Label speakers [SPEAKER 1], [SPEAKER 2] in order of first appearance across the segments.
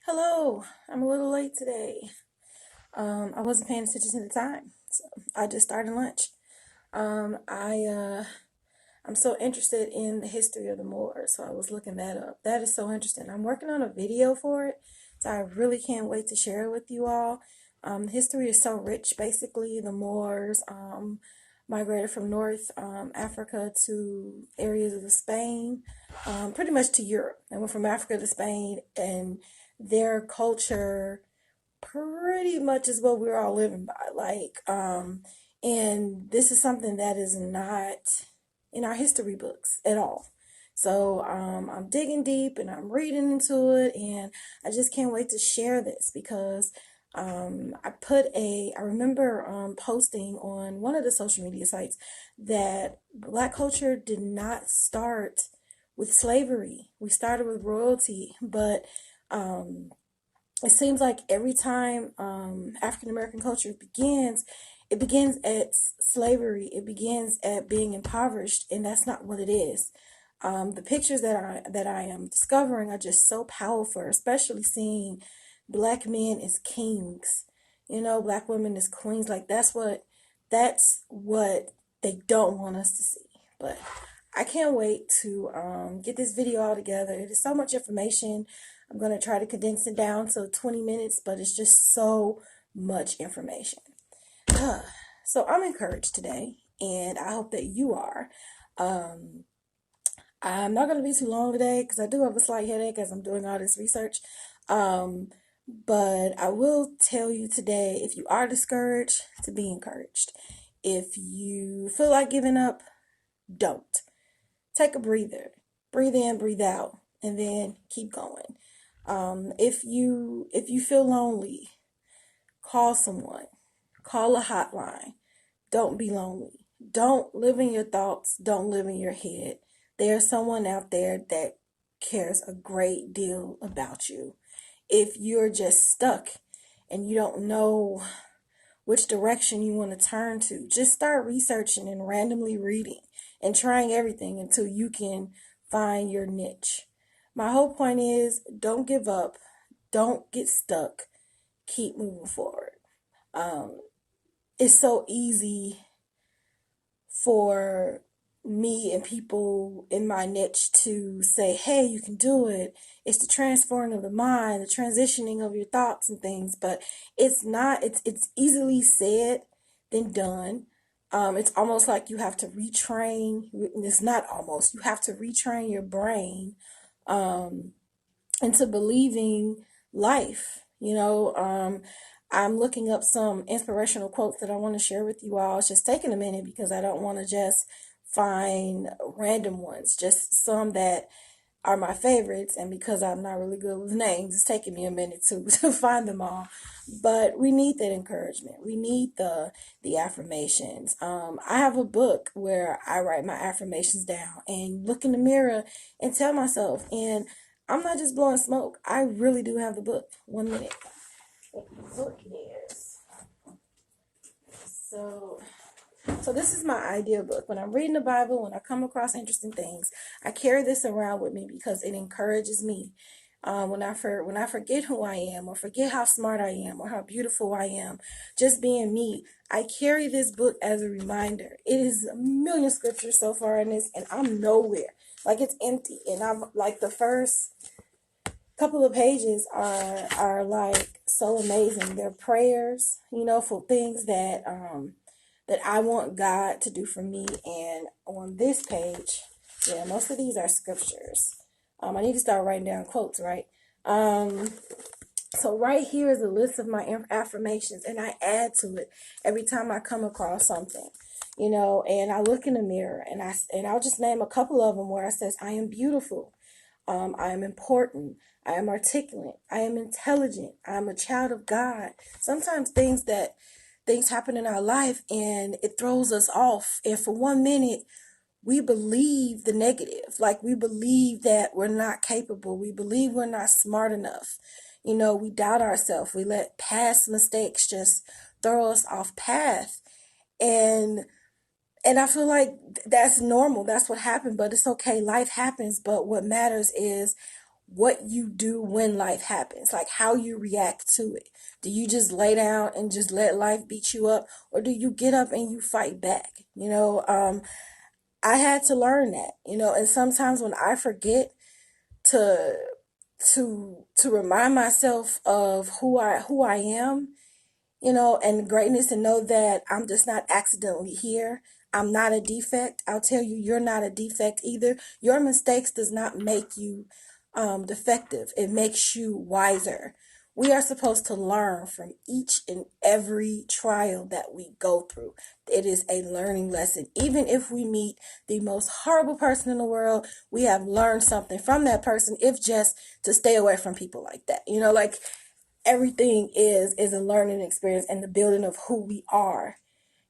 [SPEAKER 1] Hello, I'm a little late today. I wasn't paying attention to the time, so I just started lunch. Um, I uh, I'm so interested in the history of the Moors, so I was looking that up. That is so interesting. I'm working on a video for it, so I really can't wait to share it with you all. History is so rich. Basically, the Moors migrated from North Africa to areas of Spain, pretty much to Europe. They went from Africa to Spain, and their culture pretty much is what we're all living by. And this is something that is not in our history books at all. So I'm digging deep and I'm reading into it, and I just can't wait to share this because I remember posting on one of the social media sites that Black culture did not start with slavery. We started with royalty, but um, it seems like every time African American culture begins, it begins at slavery. It begins at being impoverished, and that's not what it is. The pictures that I am discovering are just so powerful, especially seeing black men as kings, black women as queens. Like that's what they don't want us to see. But I can't wait to get this video all together. It is so much information. I'm going to try to condense it down to 20 minutes, but it's just so much information. So I'm encouraged today, and I hope that you are. Um, I'm not going to be too long today because I do have a slight headache as I'm doing all this research. Um, but I will tell you today, if you are discouraged, to be encouraged. If you feel like giving up, don't. Take a breather. Breathe in, breathe out, and then keep going. If you feel lonely, call someone. Call a hotline. Don't be lonely. Don't live in your thoughts. Don't live in your head. There's someone out there that cares a great deal about you. If you're just stuck and you don't know which direction you want to turn to, just start researching and randomly reading and trying everything until you can find your niche. My whole point is don't give up, don't get stuck, keep moving forward. Um, it's so easy for me and people in my niche to say, hey, you can do it. It's the transferring of the mind, the transitioning of your thoughts and things, but it's not, it's easily said than done. It's almost like you have to retrain, it's not almost, you have to retrain your brain into believing life. I'm looking up some inspirational quotes that I want to share with you all. It's just taking a minute because I don't want to just find random ones, just some that are my favorites. And because I'm not really good with names, it's taking me a minute to find them all. But we need that encouragement. We need the affirmations. I have a book where I write my affirmations down and look in the mirror and tell myself. And I'm not just blowing smoke. I really do have the book. 1 minute. What the book is. So this is my idea book. When I'm reading the Bible, when I come across interesting things, I carry this around with me because it encourages me. When I forget who I am, or forget how smart I am, or how beautiful I am, just being me, I carry this book as a reminder. It is a million scriptures so far in this, and I'm nowhere. Like, it's empty, and I'm like, the first couple of pages are like so amazing. They're prayers, for things that I want God to do for me. And on this page, yeah, most of these are scriptures. I need to start writing down quotes, right? So right here is a list of my affirmations, and I add to it every time I come across something, and I look in the mirror, and I'll just name a couple of them where I says, I am beautiful. I am important. I am articulate. I am intelligent. I am a child of God. Sometimes things happen in our life and it throws us off. And for 1 minute, we believe the negative. Like, we believe that we're not capable. We believe we're not smart enough. We doubt ourselves. We let past mistakes just throw us off path. And I feel like that's normal. That's what happened, but it's okay. Life happens. But what matters is what you do when life happens, like how you react to it. Do you just lay down and just let life beat you up, or do you get up and you fight back? I had to learn that, and sometimes when I forget to to remind myself of who I am, and greatness, and know that I'm just not accidentally here. I'm not a defect. I'll tell you, you're not a defect either. Your mistakes does not make you defective. It makes you wiser. We are supposed to learn from each and every trial that we go through. It is a learning lesson. Even if we meet the most horrible person in the world, we have learned something from that person, if just to stay away from people like that. Like everything is a learning experience and the building of who we are.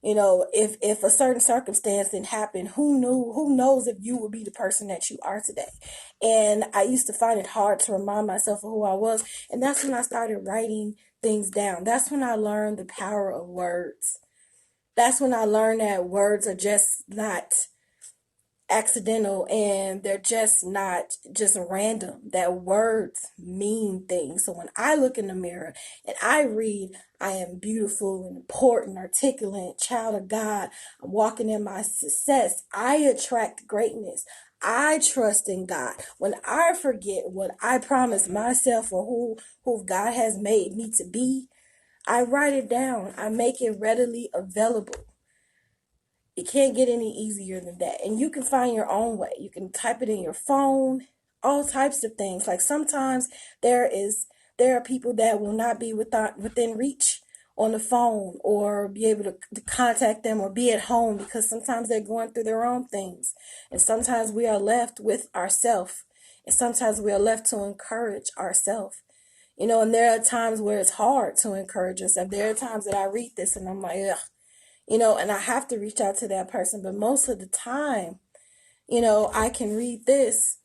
[SPEAKER 1] If a certain circumstance didn't happen, who knows if you would be the person that you are today. And I used to find it hard to remind myself of who I was, and that's when I started writing things down. That's when I learned the power of words. That's when I learned that words are just not accidental, and they're just not just random, that words mean things. So when I look in the mirror and I read, I am beautiful and important, articulate, child of God, I'm walking in my success, I attract greatness, I trust in God. When I forget what I promised myself or who God has made me to be, I write it down. I make it readily available. It can't get any easier than that. And you can find your own way. You can type it in your phone, all types of things. Like sometimes there are people that will not be within reach on the phone, or be able to contact them, or be at home, because sometimes they're going through their own things. And sometimes we are left with ourselves. And sometimes we are left to encourage ourselves. And there are times where it's hard to encourage yourself. There are times that I read this and I'm like, ugh. And I have to reach out to that person. But most of the time, I can read this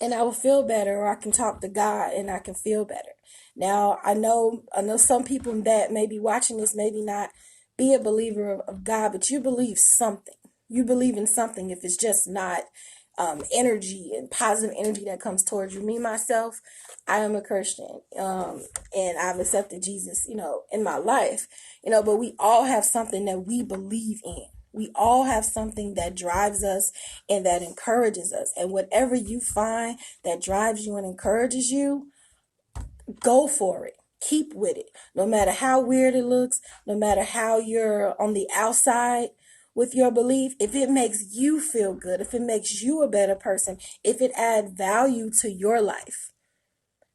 [SPEAKER 1] and I will feel better, or I can talk to God and I can feel better. Now, I know some people that may be watching this, maybe not be a believer of God, but you believe something. You believe in something, if it's just not energy and positive energy that comes towards you. Me, myself, I am a Christian, and I've accepted Jesus, in my life, but we all have something that we believe in. We all have something that drives us and that encourages us. And whatever you find that drives you and encourages you, go for it. Keep with it. No matter how weird it looks, no matter how you're on the outside with your belief, if it makes you feel good, if it makes you a better person, if it adds value to your life,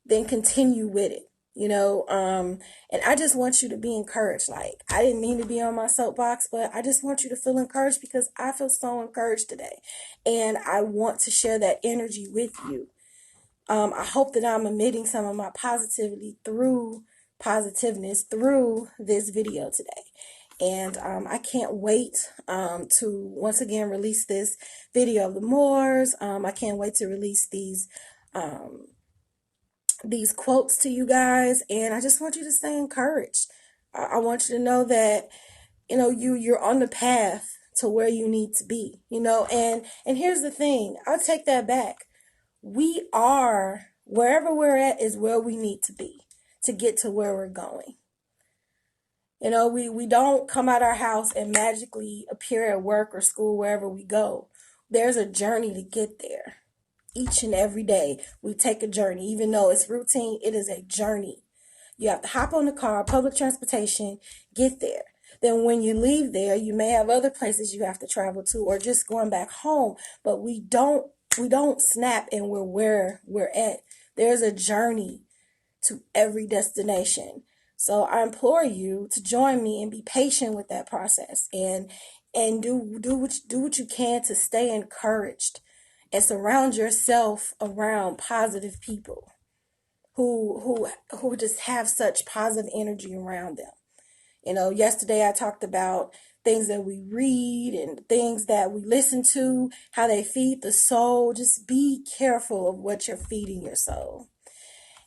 [SPEAKER 1] then continue with it. And I just want you to be encouraged. Like, I didn't mean to be on my soapbox, but I just want you to feel encouraged, because I feel so encouraged today. And I want to share that energy with you. I hope that I'm emitting some of my positiveness through this video today. And I can't wait to once again release this video of the Moors. I can't wait to release these quotes to you guys, and I just want you to stay encouraged. I want you to know that you're on the path to where you need to be. And here's the thing, I'll take that back. We are, wherever we're at is where we need to be to get to where we're going. We don't come out our house and magically appear at work or school, wherever we go. There's a journey to get there. Each and every day we take a journey. Even though it's routine, it is a journey. You have to hop on the car, public transportation, get there. Then when you leave there, you may have other places you have to travel to, or just going back home. But we don't snap and we're where we're at. There's a journey to every destination. So I implore you to join me and be patient with that process, and do what you can to stay encouraged, and surround yourself around positive people who just have such positive energy around them. Yesterday I talked about things that we read and things that we listen to, how they feed the soul. Just be careful of what you're feeding your soul.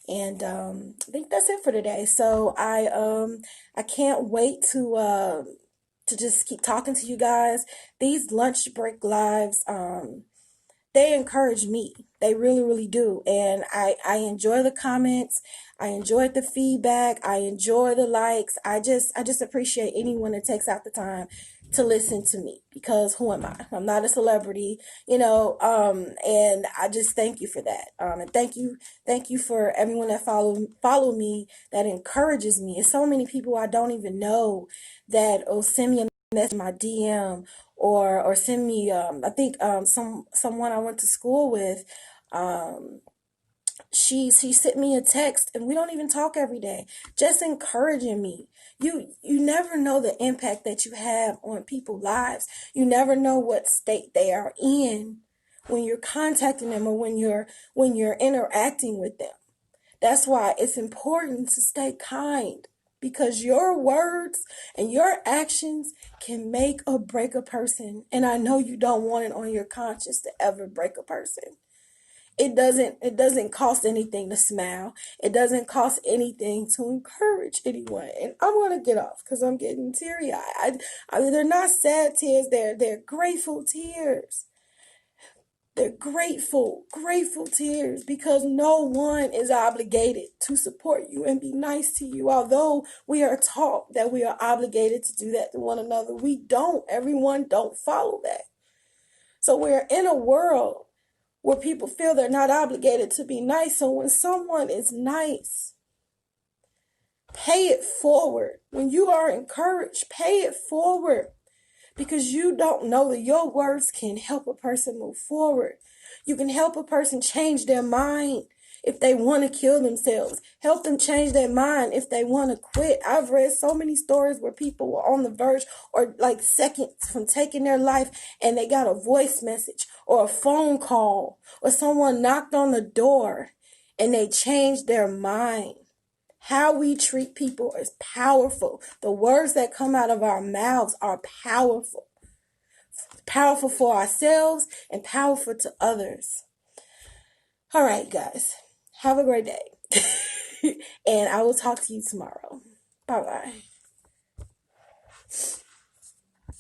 [SPEAKER 1] And I think that's it for today. So I can't wait to just keep talking to you guys. These lunch break lives, they encourage me. They really, really do. And I enjoy the comments. I enjoyed the feedback. I enjoy the likes. I just appreciate anyone that takes out the time to listen to me, because who am I? I'm not a celebrity, and I just thank you for that. And thank you for everyone that follow me, that encourages me. And so many people I don't even know that send me a message in my DM, or send me I think someone I went to school with, um she sent me a text, and we don't even talk every day, just encouraging me. You never know the impact that you have on people's lives. You never know what state they are in when you're contacting them, or when you're interacting with them. That's why it's important to stay kind, because your words and your actions can make or break a person. And I know you don't want it on your conscience to ever break a person. It doesn't cost anything to smile. It doesn't cost anything to encourage anyone. And I'm gonna get off because I'm getting teary eyed. They're not sad tears. They're grateful tears. They're grateful tears, because no one is obligated to support you and be nice to you. Although we are taught that we are obligated to do that to one another, we don't. Everyone don't follow that. So we're in a world where people feel they're not obligated to be nice. So when someone is nice, pay it forward. When you are encouraged, pay it forward, because you don't know that your words can help a person move forward. You can help a person change their mind if they want to kill themselves. Help them change their mind if they want to quit. I've read so many stories where people were on the verge, or like seconds from taking their life, and they got a voice message or a phone call, or someone knocked on the door and they changed their mind. How we treat people is powerful. The words that come out of our mouths are powerful. Powerful for ourselves and powerful to others. All right, guys. Have a great day. And I will talk to you tomorrow. Bye-bye.